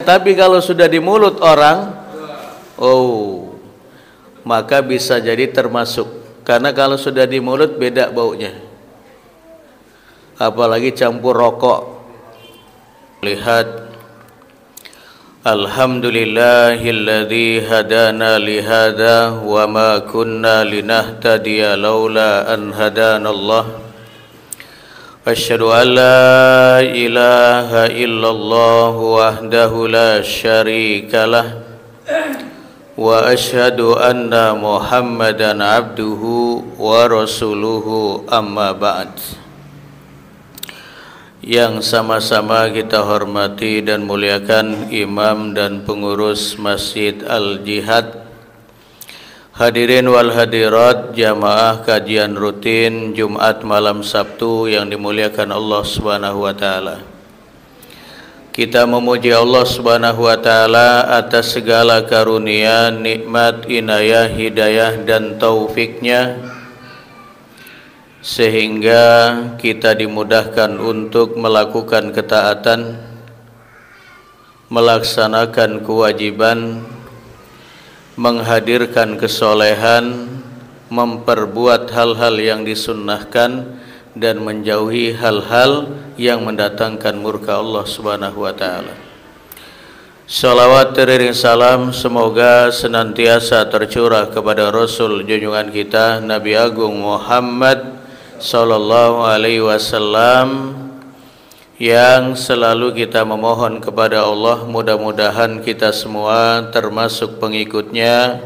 Tapi kalau sudah di mulut orang, maka bisa jadi termasuk. Karena kalau sudah di mulut beda baunya. Apalagi campur rokok. Lihat, alhamdulillahilladzi hadana lihada wa ma kunna linahtadiya laula an hadanallah. Asyhadu an la ilaha illallah wahdahu la syarikalah wa asyhadu anna Muhammadan abduhu wa rasuluhu amma ba'd. Yang sama-sama kita hormati dan muliakan imam dan pengurus Masjid Al-Jihad, hadirin wal hadirat jamaah kajian rutin Jumat malam Sabtu yang dimuliakan Allah Subhanahu wa taala. Kita memuji Allah Subhanahu wa taala atas segala karunia, nikmat, inayah, hidayah dan taufiknya, sehingga kita dimudahkan untuk melakukan ketaatan, melaksanakan kewajiban, menghadirkan kesolehan, memperbuat hal-hal yang disunnahkan, dan menjauhi hal-hal yang mendatangkan murka Allah Subhanahu wa taala. Salawat teriring salam semoga senantiasa tercurah kepada Rasul junjungan kita Nabi Agung Muhammad sallallahu alaihi wasallam, yang selalu kita memohon kepada Allah mudah-mudahan kita semua termasuk pengikutnya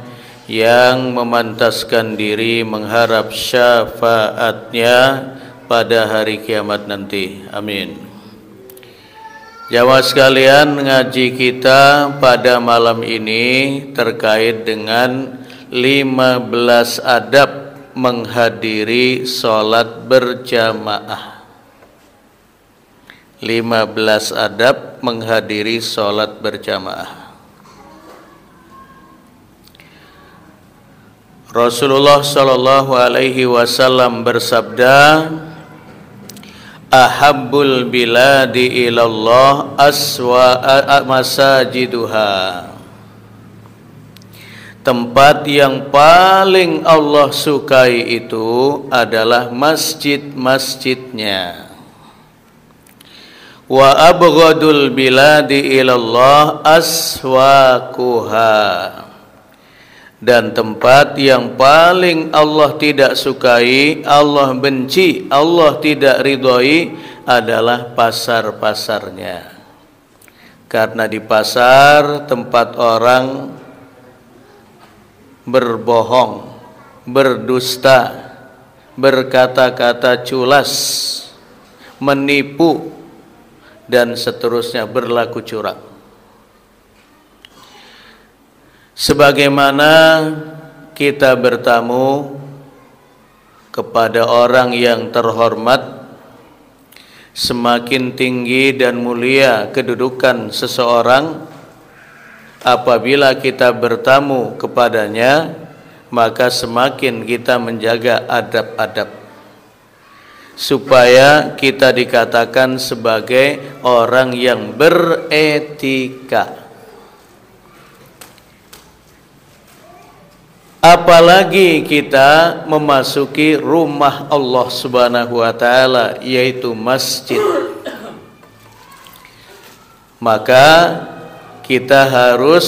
yang memantaskan diri mengharap syafaatnya pada hari kiamat nanti. Amin. Jamaah sekalian, ngaji kita pada malam ini terkait dengan 15 adab menghadiri sholat berjamaah. 15 adab menghadiri sholat berjamaah. Rasulullah sallallahu alaihi wasallam bersabda, ahabbul biladi ilallah masajiduha. Tempat yang paling Allah sukai itu adalah masjid-masjidnya. Wa abghadul biladi ilallah aswaquha. Dan tempat yang paling Allah tidak sukai, Allah benci, Allah tidak ridhoi adalah pasar-pasarnya. Karena di pasar tempat orang berbohong, berdusta, berkata-kata culas, menipu, dan seterusnya, berlaku curang. Sebagaimana kita bertamu kepada orang yang terhormat, semakin tinggi dan mulia kedudukan seseorang, apabila kita bertamu kepadanya, maka semakin kita menjaga adab-adab, supaya kita dikatakan sebagai orang yang beretika. Apalagi kita memasuki rumah Allah Subhanahu wa taala, yaitu masjid. Maka kita harus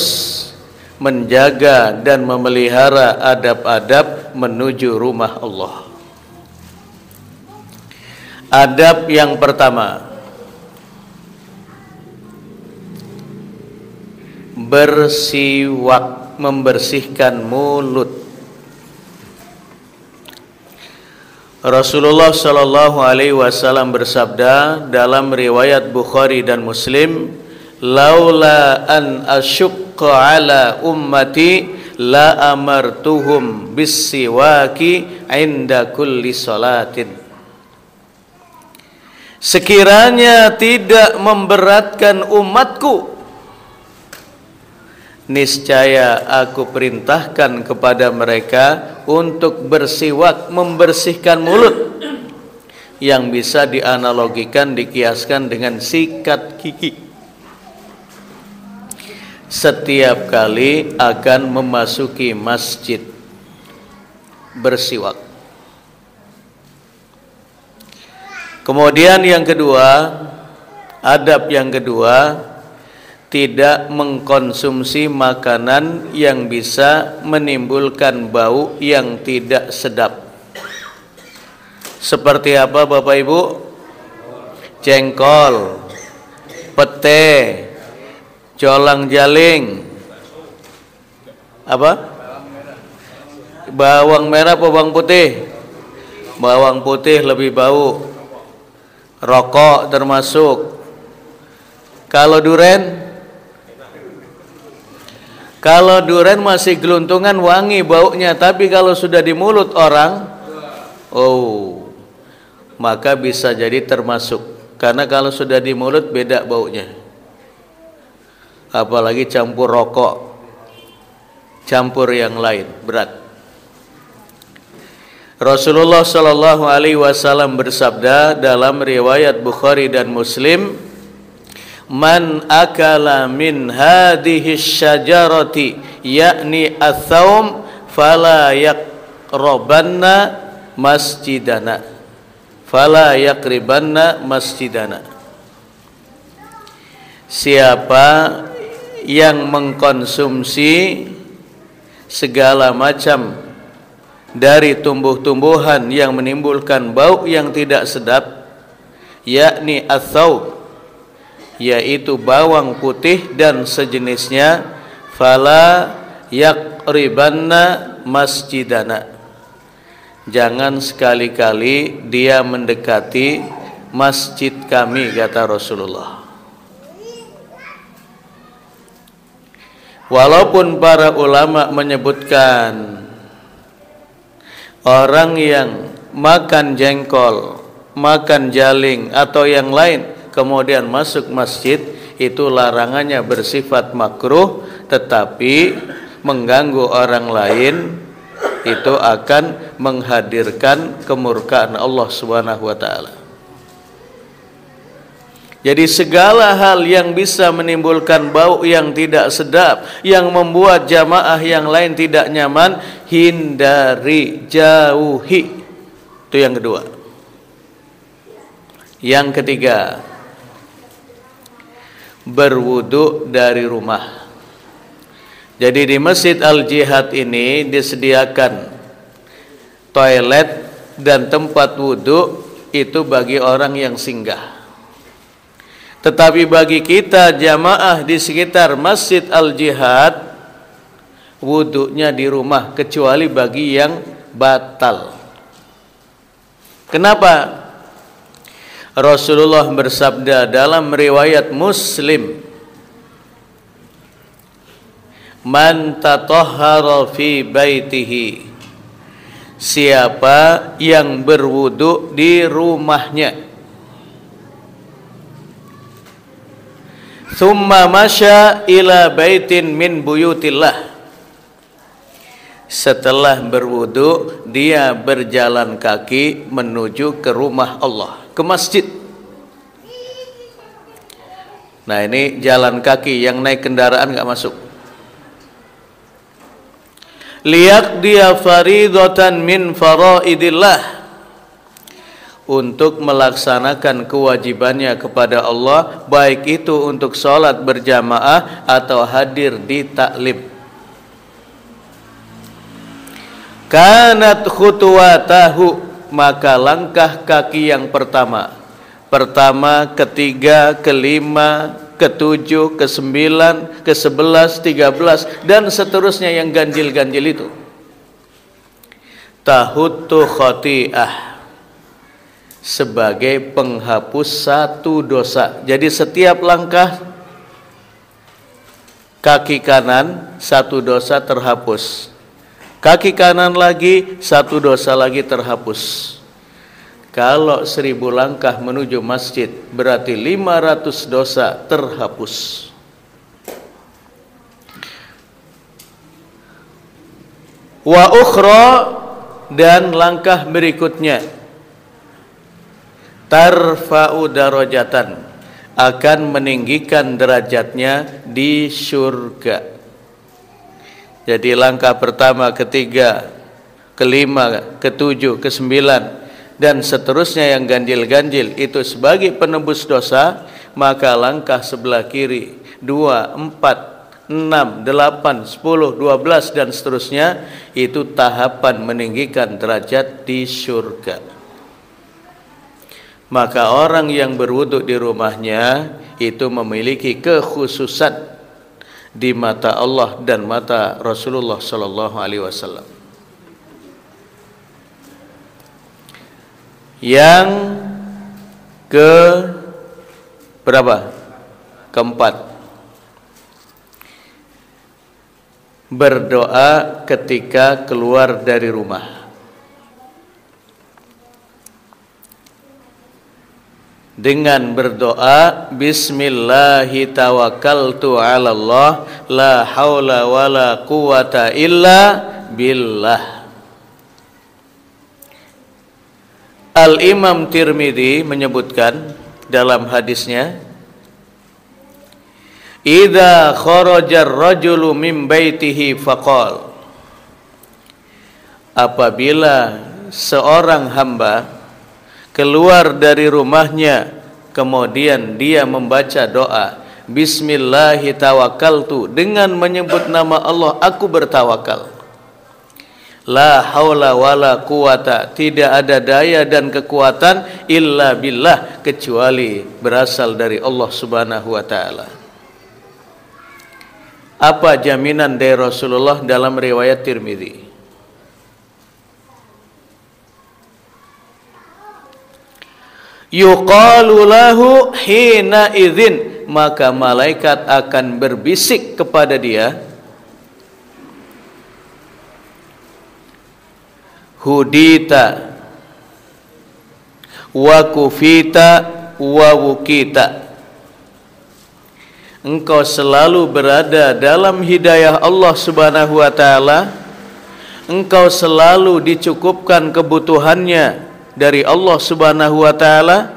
menjaga dan memelihara adab-adab menuju rumah Allah. Adab yang pertama, bersiwak, membersihkan mulut. Rasulullah sallallahu alaihi wasallam bersabda dalam riwayat Bukhari dan Muslim, laula an asyqa ala ummati la amartuhum bisiwaki inda kulli salatin. Sekiranya tidak memberatkan umatku, niscaya aku perintahkan kepada mereka untuk bersiwak, membersihkan mulut, yang bisa dianalogikan, dikiaskan dengan sikat gigi. setiap kali akan memasuki masjid bersiwak. Kemudian yang kedua, adab yang kedua, tidak mengkonsumsi makanan yang bisa menimbulkan bau yang tidak sedap. Seperti apa Bapak Ibu? Jengkol, pete, colang-jaling, apa? Bawang merah atau bawang putih? Bawang putih lebih bau. Rokok termasuk. Kalau duren? Kalau duren masih geluntungan wangi baunya, tapi kalau sudah di mulut orang, maka bisa jadi termasuk. Karena kalau sudah di mulut beda baunya. Apalagi campur rokok, campur yang lain, berat. Rasulullah Shallallahu Alaihi Wasallam bersabda dalam riwayat Bukhari dan Muslim, man akala min hadhihi syajarati yakni athawm fala yaqrabanna masjidana fala yaqribanna masjidana. Siapa yang mengkonsumsi segala macam dari tumbuh-tumbuhan yang menimbulkan bau yang tidak sedap, yakni athawm, yaitu bawang putih dan sejenisnya, fala yaqribanna masjidana, jangan sekali-kali dia mendekati masjid kami, kata Rasulullah. Walaupun para ulama menyebutkan orang yang makan jengkol, makan jaling atau yang lain kemudian masuk masjid, itu larangannya bersifat makruh, tetapi mengganggu orang lain itu akan menghadirkan kemurkaan Allah Subhanahu wa taala. Jadi segala hal yang bisa menimbulkan bau yang tidak sedap, yang membuat jamaah yang lain tidak nyaman, hindari, jauhi. Itu yang kedua. Yang ketiga, berwudu dari rumah. Jadi di Masjid Al-Jihad ini disediakan toilet dan tempat wudu itu bagi orang yang singgah. Tetapi bagi kita jamaah di sekitar Masjid Al-Jihad, wudunya di rumah, kecuali bagi yang batal. Kenapa? Rasulullah bersabda dalam riwayat Muslim, man tatahhara fi baitihi, siapa yang berwudu di rumahnya, thumma masya ila baitin min buyutillah, setelah berwudu dia berjalan kaki menuju ke rumah Allah, ke masjid. Nah ini jalan kaki, yang naik kendaraan nggak masuk. Liyaqdiya faridatan min faraidillah, untuk melaksanakan kewajibannya kepada Allah, baik itu untuk sholat berjamaah atau hadir di taklim. Kanat khutuwatahu, maka langkah kaki yang pertama, ketiga, kelima, ketujuh, kesembilan, ke-11, 13 dan seterusnya yang ganjil-ganjil itu, tahuttu khati'ah, sebagai penghapus satu dosa. Jadi setiap langkah kaki kanan satu dosa terhapus, kaki kanan lagi satu dosa lagi terhapus. Kalau 1000 langkah menuju masjid berarti 500 dosa terhapus. Wa ukhra, dan langkah berikutnya, tarfa'u darajatan, akan meninggikan derajatnya di surga. Jadi langkah pertama, ketiga, kelima, ketujuh, kesembilan, dan seterusnya yang ganjil-ganjil itu sebagai penebus dosa, maka langkah sebelah kiri 2, 4, 6, 8, 10, 12 dan seterusnya itu tahapan meninggikan derajat di surga. Maka orang yang berwudu di rumahnya itu memiliki kekhususan di mata Allah dan mata Rasulullah sallallahu alaihi wasallam. Yang ke berapa? Keempat, berdoa ketika keluar dari rumah. Dengan berdoa, Bismillahi tawakkaltu ala Allah, la haula wala quwata illa billah. Al-Imam Tirmidzi menyebutkan dalam hadisnya, idza kharaja ar-rajulu min baitihi faqal, apabila seorang hamba keluar dari rumahnya kemudian dia membaca doa Bismillahi tawakkaltu, dengan menyebut nama Allah aku bertawakal, la haula wala quwata, tidak ada daya dan kekuatan illa billah, kecuali berasal dari Allah Subhanahu wa taala. Apa jaminan dari Rasulullah dalam riwayat Tirmidzi? Yuqalu lahu hina idzin, maka malaikat akan berbisik kepada dia, hudita wa kufita wa wukita, engkau selalu berada dalam hidayah Allah Subhanahu wa taala, engkau selalu dicukupkan kebutuhannya dari Allah Subhanahu wa taala,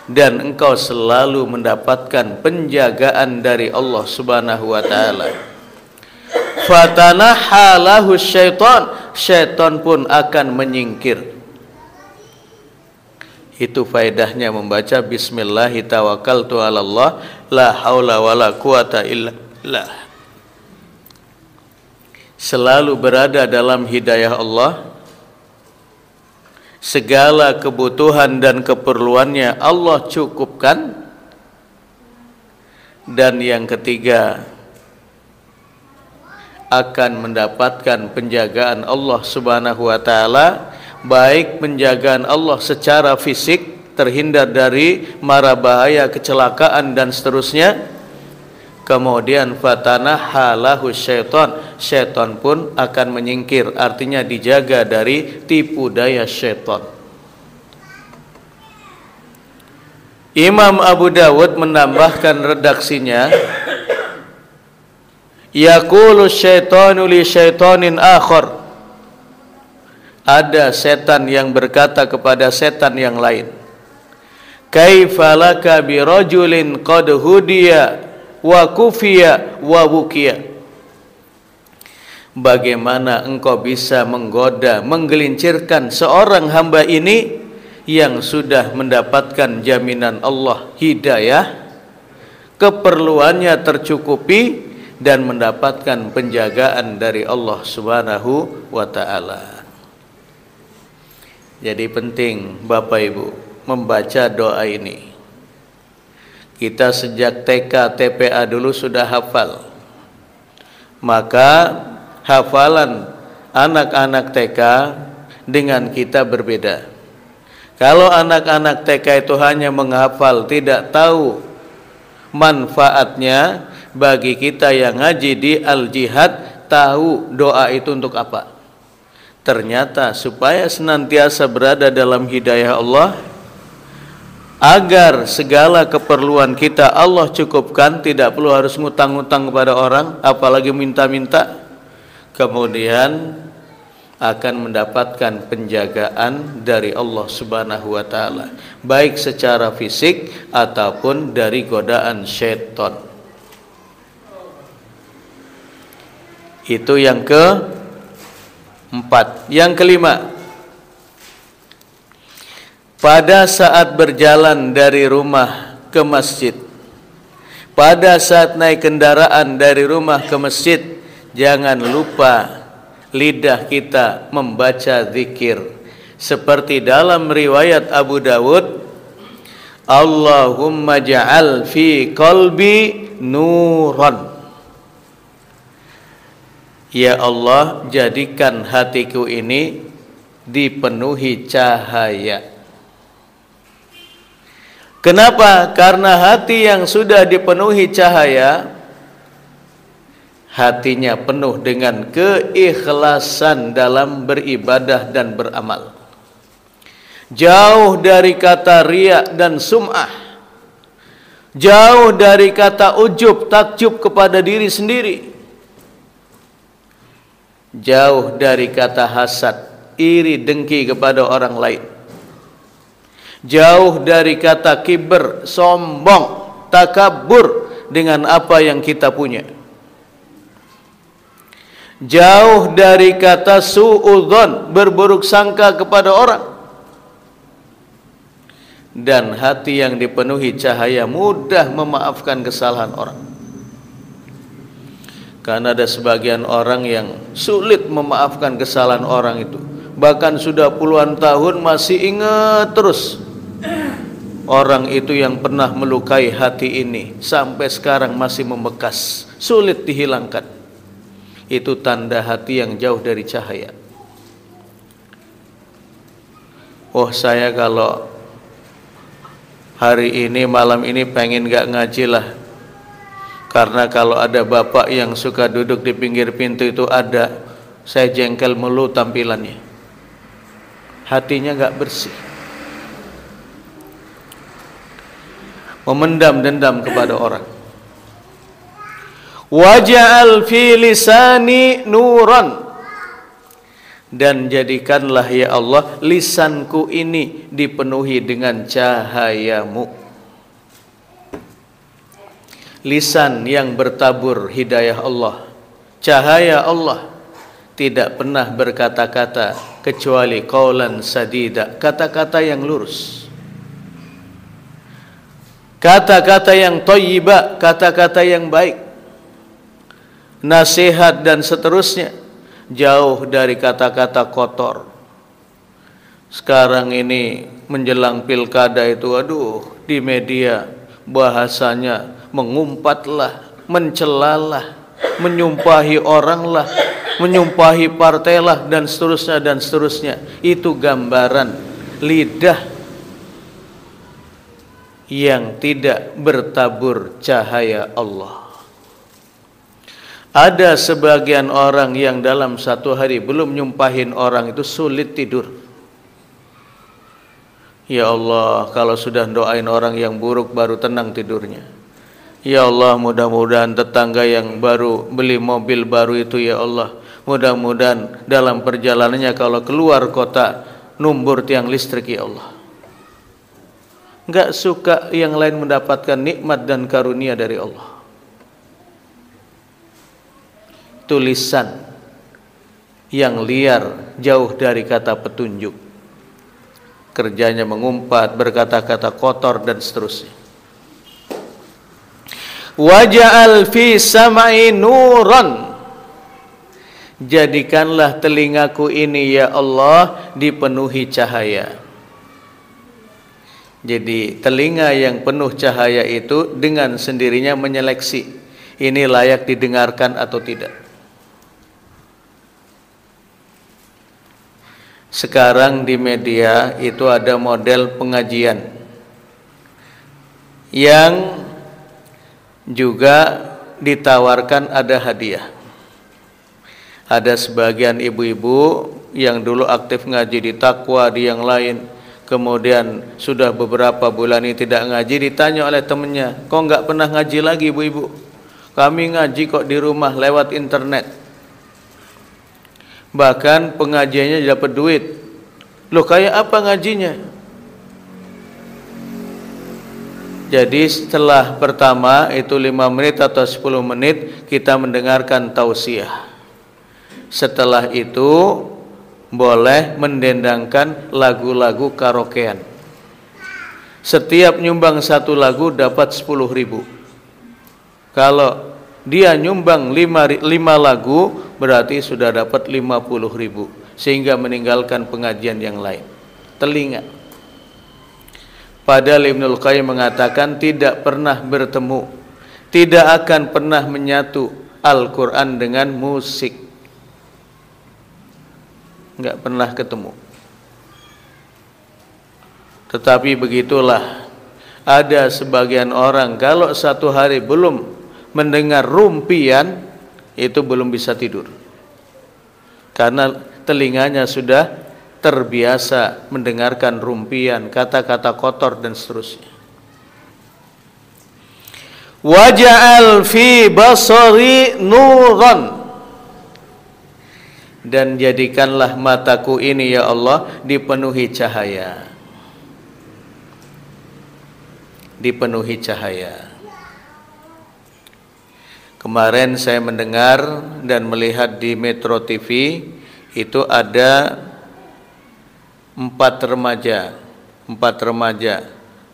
dan engkau selalu mendapatkan penjagaan dari Allah Subhanahu wa taala. Fatanaha lahu syaitan, syaitan pun akan menyingkir. Itu faedahnya membaca Bismillahi tawakkaltu ala Allah, la haula wala quwata illa billah. Selalu berada dalam hidayah Allah, segala kebutuhan dan keperluannya Allah cukupkan. Dan yang ketiga, akan mendapatkan penjagaan Allah Subhanahu wa taala, baik penjagaan Allah secara fisik, terhindar dari mara bahaya, kecelakaan dan seterusnya. Kemudian fatanaha lahu syaitan, syaitan pun akan menyingkir, artinya dijaga dari tipu daya syaitan. Imam Abu Dawud menambahkan redaksinya, yaqulu syaitanu li syaitanin akhar, ada setan yang berkata kepada setan yang lain, kaifa laka bi rajulin qad hudiya wa kufiya wa wukiya, bagaimana engkau bisa menggoda, menggelincirkan seorang hamba ini yang sudah mendapatkan jaminan Allah hidayah, keperluannya tercukupi, dan mendapatkan penjagaan dari Allah Subhanahu wa ta'ala. Jadi penting Bapak Ibu membaca doa ini. Kita sejak TK, TPA dulu sudah hafal. Maka hafalan anak-anak TK dengan kita berbeda. Kalau anak-anak TK itu hanya menghafal, tidak tahu manfaatnya, bagi kita yang ngaji di Al-Jihad tahu doa itu untuk apa. Ternyata supaya senantiasa berada dalam hidayah Allah, agar segala keperluan kita Allah cukupkan, tidak perlu harus ngutang-ngutang kepada orang, apalagi minta-minta. Kemudian akan mendapatkan penjagaan dari Allah Subhanahu wa taala, baik secara fisik ataupun dari godaan syaitan. Itu yang keempat. Yang kelima, pada saat berjalan dari rumah ke masjid, pada saat naik kendaraan dari rumah ke masjid, jangan lupa lidah kita membaca zikir. Seperti dalam riwayat Abu Dawud, Allahumma ja'al fi qalbi nuran. Ya Allah, jadikan hatiku ini dipenuhi cahaya. Kenapa? Karena hati yang sudah dipenuhi cahaya, hatinya penuh dengan keikhlasan dalam beribadah dan beramal. Jauh dari kata riya dan sum'ah, jauh dari kata ujub, takjub kepada diri sendiri, jauh dari kata hasad, iri, dengki kepada orang lain, jauh dari kata kiber, sombong, takabur dengan apa yang kita punya, jauh dari kata su'udzon, berburuk sangka kepada orang. Dan hati yang dipenuhi cahaya mudah memaafkan kesalahan orang. Karena ada sebagian orang yang sulit memaafkan kesalahan orang itu, bahkan sudah puluhan tahun masih ingat terus orang itu yang pernah melukai hati ini, sampai sekarang masih membekas, sulit dihilangkan. Itu tanda hati yang jauh dari cahaya. Oh, saya kalau hari ini, malam ini pengen gak ngaji lah, karena kalau ada bapak yang suka duduk di pinggir pintu itu ada, saya jengkel mulu tampilannya. Hatinya gak bersih, memendam dendam kepada orang. Waja'al fi lisani nuran, dan jadikanlah ya Allah lisanku ini dipenuhi dengan cahayamu. Lisan yang bertabur hidayah Allah, cahaya Allah, tidak pernah berkata-kata kecuali qaulan sadida, kata-kata yang lurus, kata-kata yang thayyibah, kata-kata yang baik, nasihat dan seterusnya, jauh dari kata-kata kotor. Sekarang ini menjelang pilkada itu, aduh, di media bahasanya mengumpatlah, mencelalah, menyumpahi oranglah, menyumpahi partailah, dan seterusnya dan seterusnya. Itu gambaran lidah yang tidak bertabur cahaya Allah. Ada sebagian orang yang dalam satu hari belum nyumpahin orang itu sulit tidur. Ya Allah, kalau sudah doain orang yang buruk baru tenang tidurnya. Ya Allah, mudah-mudahan tetangga yang baru beli mobil baru itu, ya Allah, mudah-mudahan dalam perjalanannya kalau keluar kota numbur tiang listrik, ya Allah. Enggak suka yang lain mendapatkan nikmat dan karunia dari Allah. Tulisan yang liar, jauh dari kata petunjuk, kerjanya mengumpat, berkata-kata kotor dan seterusnya. Waja'al fi sam'i nuran, jadikanlah telingaku ini ya Allah dipenuhi cahaya. Jadi telinga yang penuh cahaya itu dengan sendirinya menyeleksi ini layak didengarkan atau tidak. Sekarang di media itu ada model pengajian yang juga ditawarkan ada hadiah. Ada sebagian ibu-ibu yang dulu aktif ngaji di Taqwa, di yang lain, kemudian sudah beberapa bulan ini tidak ngaji, ditanya oleh temannya, kok nggak pernah ngaji lagi ibu-ibu? Kami ngaji kok di rumah lewat internet. Bahkan pengajiannya dapat duit. Loh, kayak apa ngajinya? Jadi setelah pertama itu 5 menit atau 10 menit kita mendengarkan tausiah. Setelah itu boleh mendendangkan lagu-lagu karaokean. Setiap nyumbang satu lagu dapat 10.000. Kalau dia nyumbang 5 lagu berarti sudah dapat 50.000, sehingga meninggalkan pengajian yang lain. Telinga. Padahal Ibnul Qayyim mengatakan tidak pernah bertemu, tidak akan pernah menyatu Al-Quran dengan musik. Enggak pernah ketemu. Tetapi begitulah, ada sebagian orang kalau satu hari belum mendengar rumpian, itu belum bisa tidur. Karena telinganya sudah terbiasa mendengarkan rumpian, kata-kata kotor dan seterusnya. Waja'al fi basari nuran, dan jadikanlah mataku ini ya Allah dipenuhi cahaya. Dipenuhi cahaya. Kemarin saya mendengar dan melihat di Metro TV itu ada 4 remaja,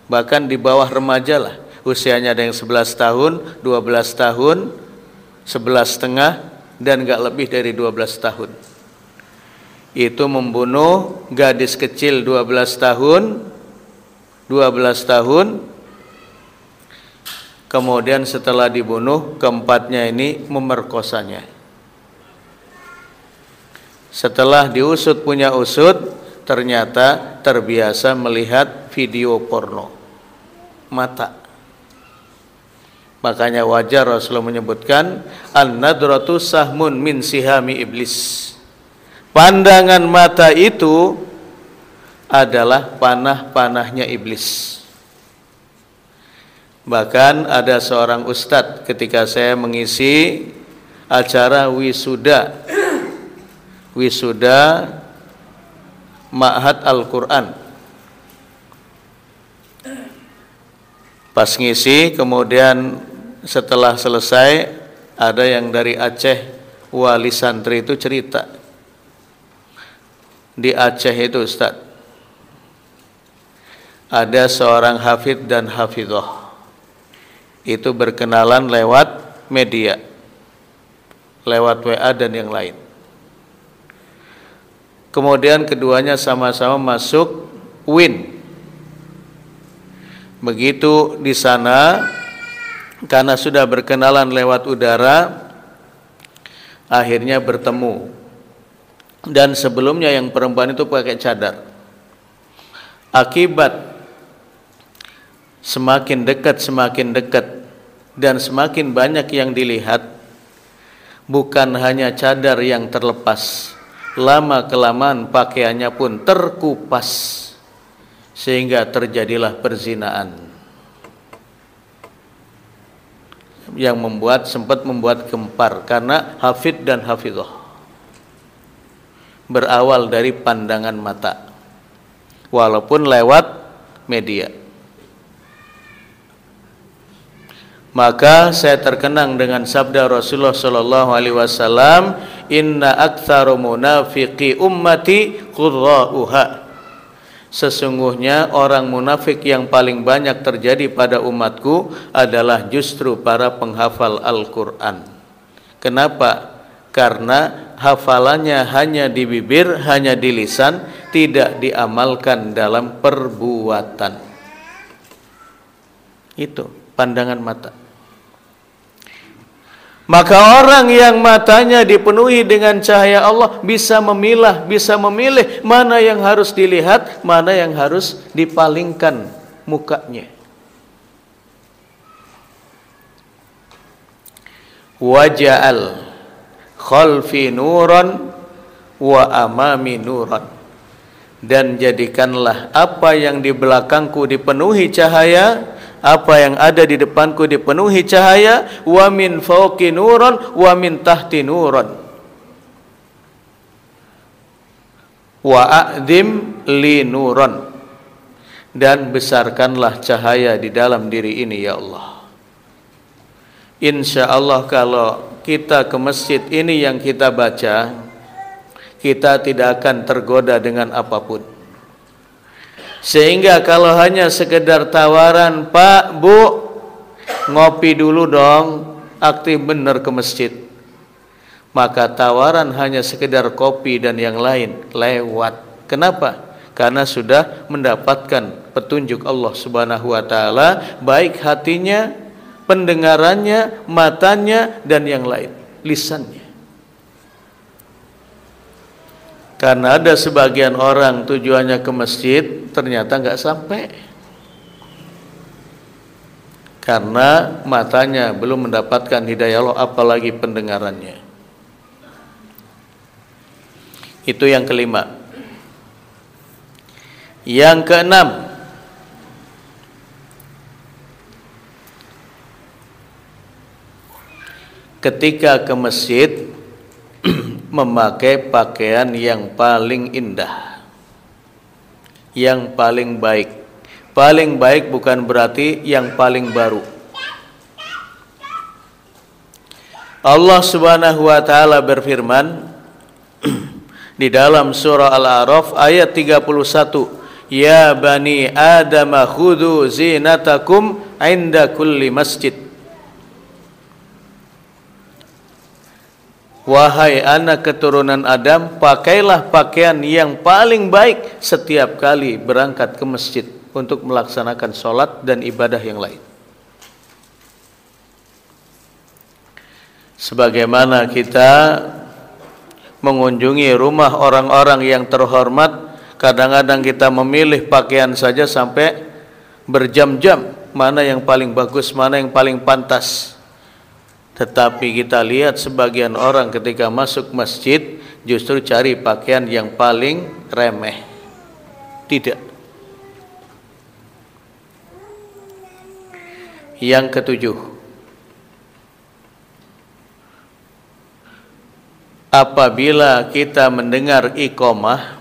bahkan di bawah remaja lah, usianya ada yang 11 tahun, 12 tahun, 11,5, dan gak lebih dari 12 tahun. Itu membunuh gadis kecil 12 tahun, kemudian setelah dibunuh, keempatnya ini memerkosanya. Setelah diusut punya usut, ternyata terbiasa melihat video porno, mata. Makanya wajar Rasulullah menyebutkan an-nadratu sahmun min sihami iblis. Pandangan mata itu adalah panah-panahnya iblis. Bahkan ada seorang ustadz ketika saya mengisi acara wisuda Ma'had Al-Quran. Pas ngisi, kemudian setelah selesai, ada yang dari Aceh, wali santri itu cerita. Di Aceh itu Ustaz, ada seorang hafidh dan hafidhah. Itu berkenalan lewat media, lewat WA dan yang lain. Kemudian keduanya sama-sama masuk UIN. Begitu di sana, karena sudah berkenalan lewat udara, akhirnya bertemu. Dan sebelumnya yang perempuan itu pakai cadar. Akibat semakin dekat dan semakin banyak yang dilihat, bukan hanya cadar yang terlepas, lama-kelamaan pakaiannya pun terkupas, sehingga terjadilah perzinaan yang sempat membuat gempar karena hafid dan hafidhah. Berawal dari pandangan mata, walaupun lewat media. Maka saya terkenang dengan sabda Rasulullah sallallahu alaihi wasallam, inna aktsaru munafiqi ummati qurra'uha. Sesungguhnya orang munafik yang paling banyak terjadi pada umatku adalah justru para penghafal Al-Quran. Kenapa? Karena hafalannya hanya di bibir, hanya di lisan, tidak diamalkan dalam perbuatan. Itu pandangan mata. Maka orang yang matanya dipenuhi dengan cahaya Allah bisa memilah, bisa memilih mana yang harus dilihat, mana yang harus dipalingkan mukanya. Waja'al khalfi nuran wa amami nuran. Dan jadikanlah apa yang di belakangku dipenuhi cahaya, apa yang ada di depanku dipenuhi cahaya, wa min fawqi nuran wa min tahti nuran. wa a'dim li nuran, dan besarkanlah cahaya di dalam diri ini ya Allah. Insya Allah kalau kita ke masjid ini yang kita baca, kita tidak akan tergoda dengan apapun. Sehingga kalau hanya sekedar tawaran, Pak, Bu, ngopi dulu dong, aktif bener ke masjid, maka tawaran hanya sekedar kopi dan yang lain lewat. Kenapa? Karena sudah mendapatkan petunjuk Allah Subhanahu wa taala, baik hatinya, pendengarannya, matanya, dan yang lain, lisannya. Karena ada sebagian orang tujuannya ke masjid, ternyata nggak sampai. Karena matanya belum mendapatkan hidayah Allah, apalagi pendengarannya. Itu yang kelima. Yang keenam, ketika ke masjid memakai pakaian yang paling indah, yang paling baik. Paling baik bukan berarti yang paling baru. Allah Subhanahu wa taala berfirman di dalam surah Al-A'raf ayat 31, ya bani Adam khudhu zinatakum inda kulli masjid. Wahai anak keturunan Adam, pakailah pakaian yang paling baik setiap kali berangkat ke masjid untuk melaksanakan sholat dan ibadah yang lain. Sebagaimana kita mengunjungi rumah orang-orang yang terhormat, kadang-kadang kita memilih pakaian saja sampai berjam-jam, mana yang paling bagus, mana yang paling pantas. Tetapi kita lihat sebagian orang ketika masuk masjid justru cari pakaian yang paling remeh. Tidak. Yang ketujuh, apabila kita mendengar iqamah,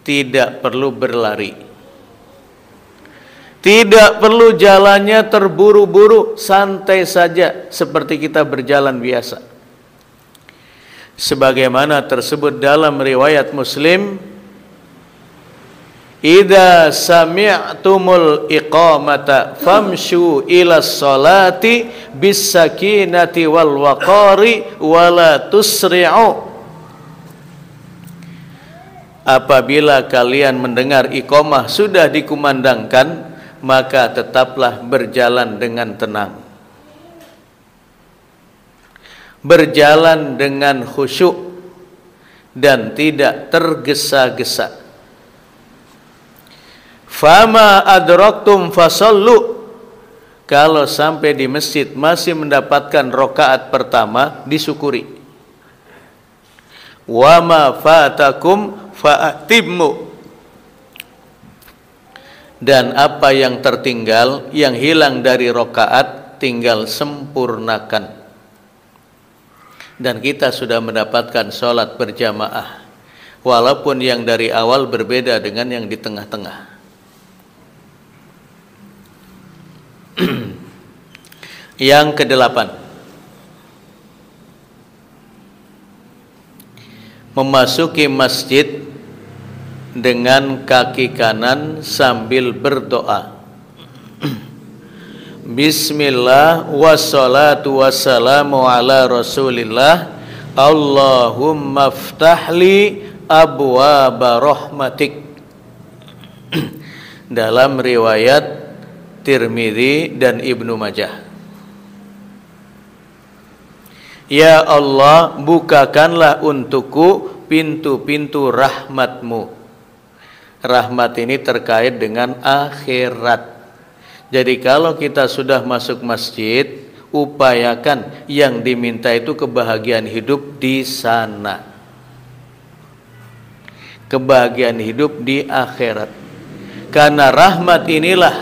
tidak perlu berlari. Tidak perlu jalannya terburu-buru, santai saja seperti kita berjalan biasa. Sebagaimana tersebut dalam riwayat Muslim, idza sami'tumul iqamata famshu ila sholati bis sakinati wal waqari wala tusri'u. Apabila kalian mendengar iqamah sudah dikumandangkan, maka tetaplah berjalan dengan tenang, berjalan dengan khusyuk dan tidak tergesa-gesa. Fama adraktum fasallu, kalau sampai di masjid masih mendapatkan rakaat pertama, disyukuri. Wa ma fatakum fa'timmu, dan apa yang tertinggal, yang hilang dari rakaat, tinggal sempurnakan. Dan kita sudah mendapatkan sholat berjamaah, walaupun yang dari awal berbeda dengan yang di tengah-tengah. Yang kedelapan, memasuki masjid dengan kaki kanan sambil berdoa. Bismillah wassalatu wassalamu ala rasulillah, Allahumma ftahli abwaba rahmatik. Dalam riwayat Tirmidzi dan Ibnu Majah. Ya Allah, bukakanlah untukku pintu-pintu rahmatmu. Rahmat ini terkait dengan akhirat. Jadi kalau kita sudah masuk masjid, upayakan yang diminta itu kebahagiaan hidup di sana, kebahagiaan hidup di akhirat. Karena rahmat inilah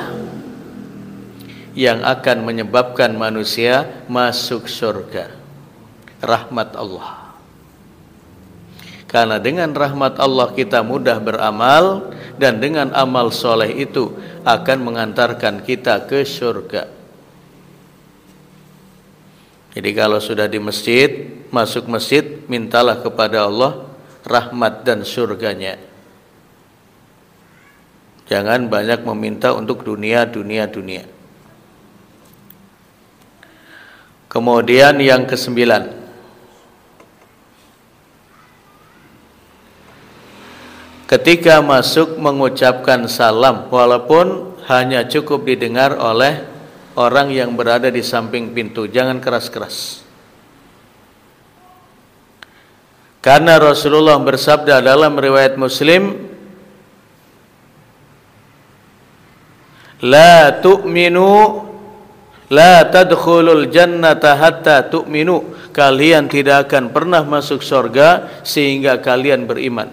yang akan menyebabkan manusia masuk surga. Rahmat Allah. Karena dengan rahmat Allah kita mudah beramal, dan dengan amal soleh itu akan mengantarkan kita ke surga. Jadi kalau sudah di masjid, masuk masjid, mintalah kepada Allah rahmat dan surganya. Jangan banyak meminta untuk dunia. Kemudian yang ke-9, ketika masuk mengucapkan salam, walaupun hanya cukup didengar oleh orang yang berada di samping pintu, jangan keras-keras. Karena Rasulullah bersabda dalam riwayat Muslim, la tu'minu la tadkhulul jannata hatta tu'minu, kalian tidak akan pernah masuk surga sehingga kalian beriman.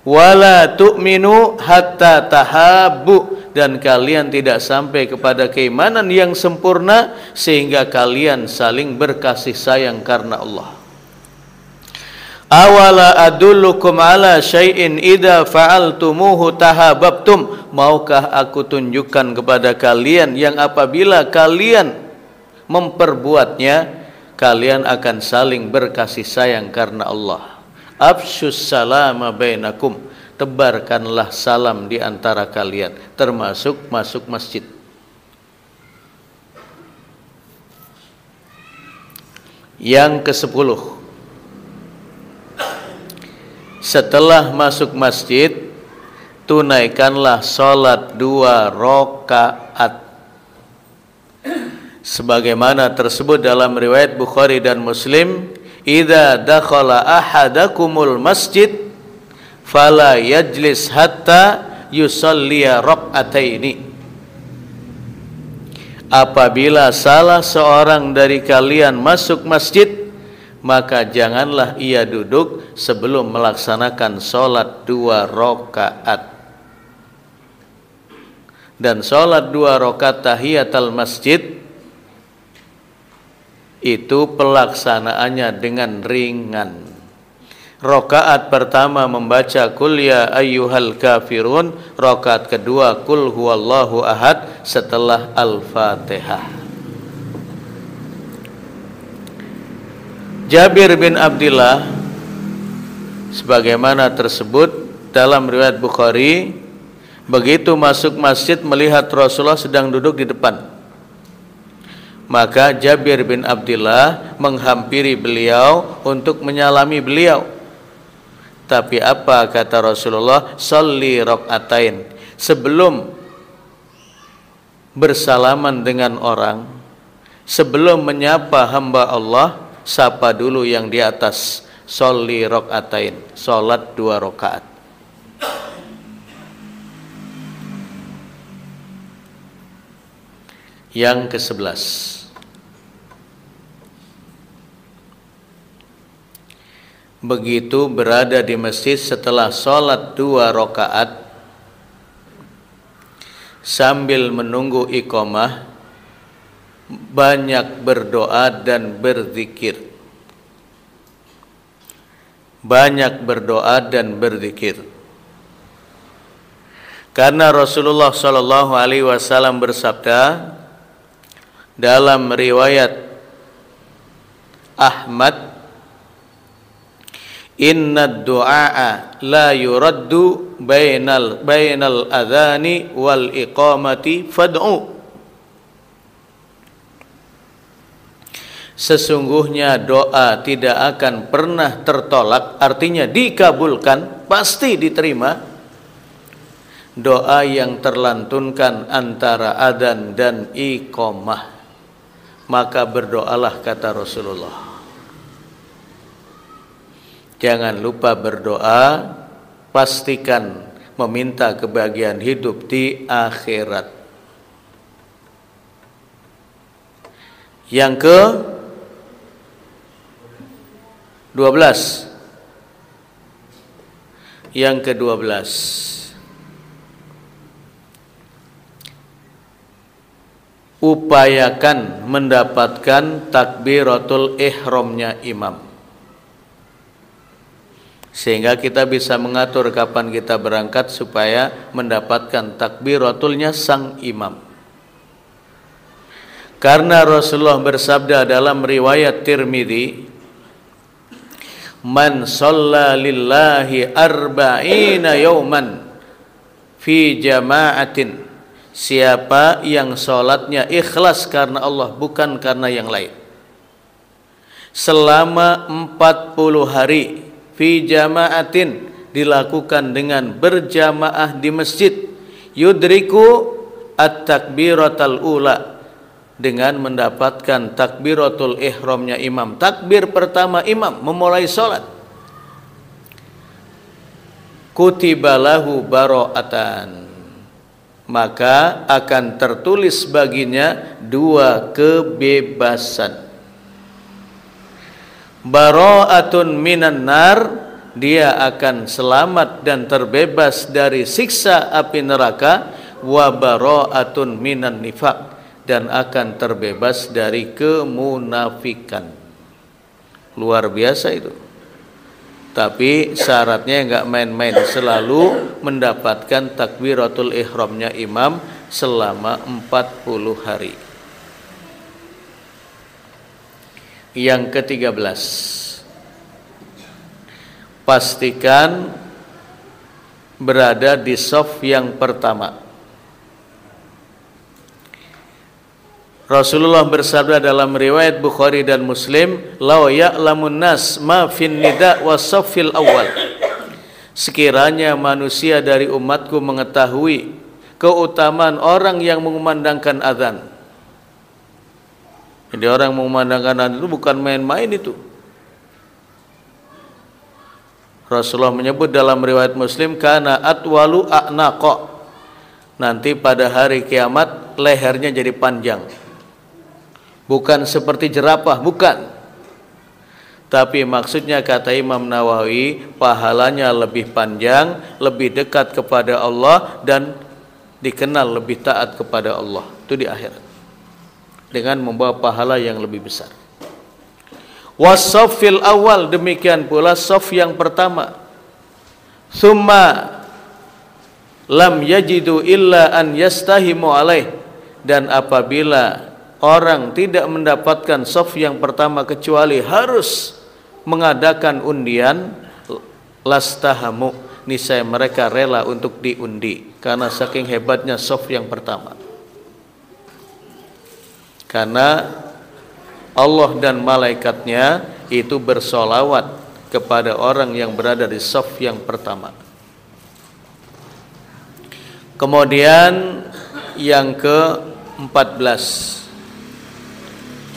Wala tu'minu hatta tahabbu, dan kalian tidak sampai kepada keimanan yang sempurna sehingga kalian saling berkasih sayang karena Allah. Awala adullukum ala syai'in idza fa'altumuhu tahabbtum, maukah aku tunjukkan kepada kalian yang apabila kalian memperbuatnya kalian akan saling berkasih sayang karena Allah. Afsyus salama bainakum, tebarkanlah salam di antara kalian, termasuk masuk masjid. Yang ke-10, setelah masuk masjid tunaikanlah salat 2 rakaat sebagaimana tersebut dalam riwayat Bukhari dan Muslim, idza dakhala ahadakumul masjid fala yajlis hatta yusalliya rak'ataini. Apabila salah seorang dari kalian masuk masjid, maka janganlah ia duduk sebelum melaksanakan salat 2 rakaat. Dan salat 2 rakaat tahiyatul masjid itu pelaksanaannya dengan ringan. Rakaat pertama membaca Qul ya ayyuhal kafirun, rakaat kedua Qul huwallahu ahad setelah Al-Fatihah. Jabir bin Abdullah sebagaimana tersebut dalam riwayat Bukhari, begitu masuk masjid melihat Rasulullah sedang duduk di depan, maka Jabir bin Abdullah menghampiri beliau untuk menyalami beliau. Tapi apa kata Rasulullah? Sholli rakaatain. Sebelum bersalaman dengan orang, sebelum menyapa hamba Allah, sapa dulu yang di atas. Sholli rakaatain, salat 2 rakaat. Yang ke-11, begitu berada di masjid setelah sholat 2 rakaat, sambil menunggu iqamah, banyak berdoa dan berzikir. Banyak berdoa dan berzikir. Karena Rasulullah SAW bersabda dalam riwayat Ahmad, inna du'a la yuraddu bainal adhani wal iqamati fad'u. Sesungguhnya doa tidak akan pernah tertolak, artinya dikabulkan, pasti diterima, doa yang terlantunkan antara adzan dan iqamah. Maka berdoalah kata Rasulullah. Jangan lupa berdoa, pastikan meminta kebahagiaan hidup di akhirat. Yang ke-12, yang ke-12, upayakan mendapatkan takbiratul ihramnya imam. sehingga kita bisa mengatur kapan kita berangkat supaya mendapatkan takbiratulnya sang imam. Karena Rasulullah bersabda dalam riwayat Tirmidzi, "Man shalla lillahi arba'ina yawman fi jama'atin." Siapa yang sholatnya ikhlas karena Allah, bukan karena yang lain, selama 40 hari, fi jama'atin, dilakukan dengan berjamaah di masjid, yudriku at-takbiratul ula, dengan mendapatkan takbiratul ihramnya imam, takbir pertama imam memulai sholat, kutibalahu baro'atan, maka akan tertulis baginya 2 kebebasan. Baro'atun minan nar, dia akan selamat dan terbebas dari siksa api neraka. Wa baro'atun minan nifaq, dan akan terbebas dari kemunafikan. Luar biasa itu. Tapi syaratnya enggak main-main, selalu mendapatkan takbiratul ihramnya imam selama 40 hari. Yang ke-13, pastikan berada di shaf yang pertama. Rasulullah bersabda dalam riwayat Bukhari dan Muslim, "Law ya'lamun nas ma fin nida was saffil awal." Sekiranya manusia dari umatku mengetahui keutamaan orang yang mengumandangkan azan. Jadi orang mengumandangkan azan itu bukan main-main itu. Rasulullah menyebut dalam riwayat Muslim, "Kana atwalu a'naqa." Nanti pada hari kiamat lehernya jadi panjang. Bukan seperti jerapah, bukan. Tapi maksudnya, kata Imam Nawawi, pahalanya lebih panjang, lebih dekat kepada Allah, dan dikenal lebih taat kepada Allah. Itu di akhirat, dengan membawa pahala yang lebih besar. Wasaffil awal, demikian pula saf yang pertama. Summa lam yajidu illa an yastahimu alaih, dan apabila orang tidak mendapatkan saf yang pertama kecuali harus mengadakan undian, lastahamu, niscaya mereka rela untuk diundi, karena saking hebatnya saf yang pertama. Karena Allah dan malaikatnya itu bersolawat kepada orang yang berada di saf yang pertama. Kemudian yang ke-14,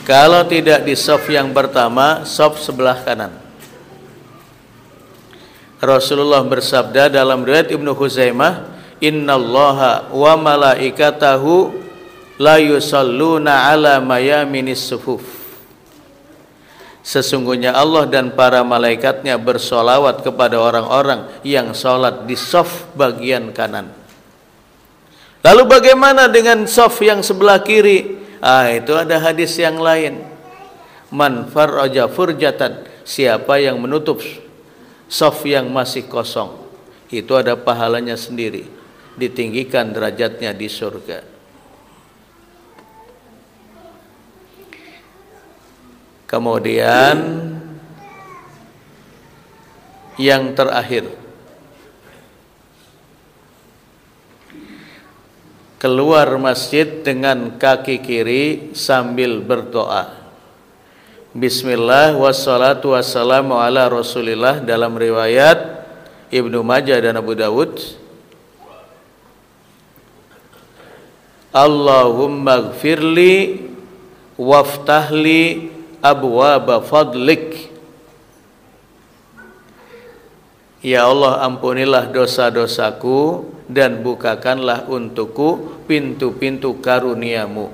kalau tidak di saf yang pertama, saf sebelah kanan. Rasulullah bersabda dalam riwayat Ibnu Huzaimah, "Innallaha wa malaikatahu la yusalluna ala mayaminis sufuf." Sesungguhnya Allah dan para malaikatnya bersolawat kepada orang-orang yang sholat di saf bagian kanan. Lalu bagaimana dengan saf yang sebelah kiri? Itu ada hadis yang lain. Man farraja furjatan, siapa yang menutup saf yang masih kosong, itu ada pahalanya sendiri, ditinggikan derajatnya di surga. Kemudian yang terakhir, keluar masjid dengan kaki kiri sambil berdoa. Bismillah wassalatu wassalamu ala Rasulillah, dalam riwayat Ibnu Majah dan Abu Dawud. Allahumma gfirli waftahli abwaba fadlik. Ya Allah, ampunilah dosa-dosaku dan bukakanlah untukku pintu-pintu karuniamu.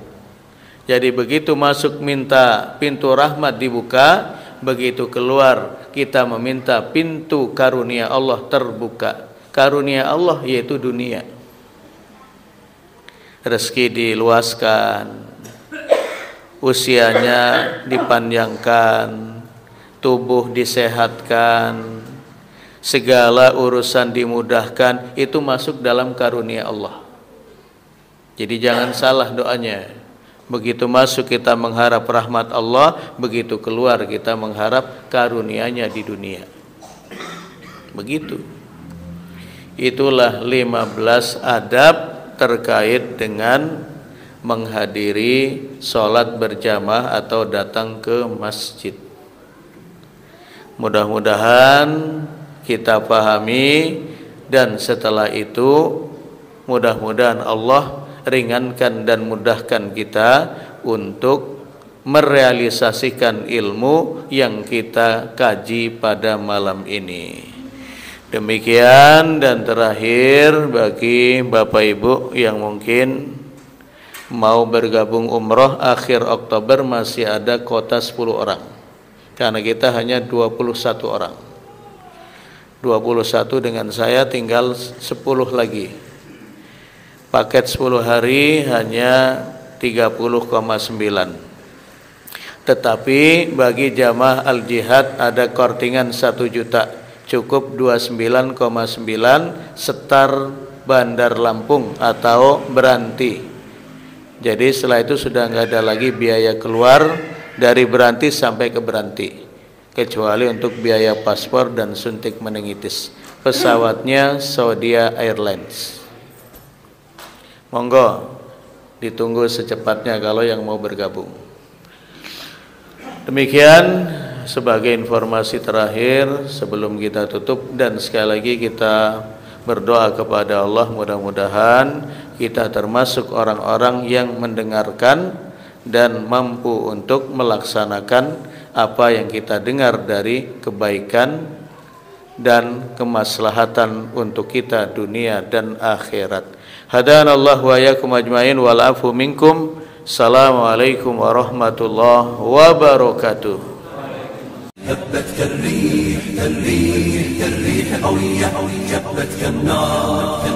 Jadi begitu masuk minta pintu rahmat dibuka, begitu keluar kita meminta pintu karunia Allah terbuka. Karunia Allah yaitu dunia. Rezeki diluaskan, usianya dipanjangkan, tubuh disehatkan, segala urusan dimudahkan, itu masuk dalam karunia Allah. Jadi jangan salah doanya. Begitu masuk kita mengharap rahmat Allah, begitu keluar kita mengharap karunia-Nya di dunia. Begitu. Itulah 15 adab terkait dengan menghadiri sholat berjamaah atau datang ke masjid. Mudah-mudahan kita pahami, dan setelah itu mudah-mudahan Allah ringankan dan mudahkan kita untuk merealisasikan ilmu yang kita kaji pada malam ini. Demikian, dan terakhir bagi Bapak Ibu yang mungkin mau bergabung umroh akhir Oktober, masih ada kuota 10 orang karena kita hanya 21 orang. 21 dengan saya tinggal 10 lagi. Paket 10 hari hanya 30,9. Tetapi bagi jamaah Al-Jihad ada kortingan 1 juta, cukup 29,9 setar Bandar Lampung atau Beranti. Jadi setelah itu sudah nggak ada lagi biaya keluar dari Beranti sampai ke Beranti, kecuali untuk biaya paspor dan suntik meningitis. Pesawatnya Saudi Airlines. Monggo ditunggu secepatnya kalau yang mau bergabung. Demikian sebagai informasi terakhir sebelum kita tutup, dan sekali lagi kita berdoa kepada Allah, mudah-mudahan kita termasuk orang-orang yang mendengarkan dan mampu untuk melaksanakan apa yang kita dengar dari kebaikan dan kemaslahatan untuk kita dunia dan akhirat. Hadanallahu wa iyyakum ajmain wal afu minkum. Assalamualaikum warahmatullahi wabarakatuh. هبت كالريح قوية، جبت كالنار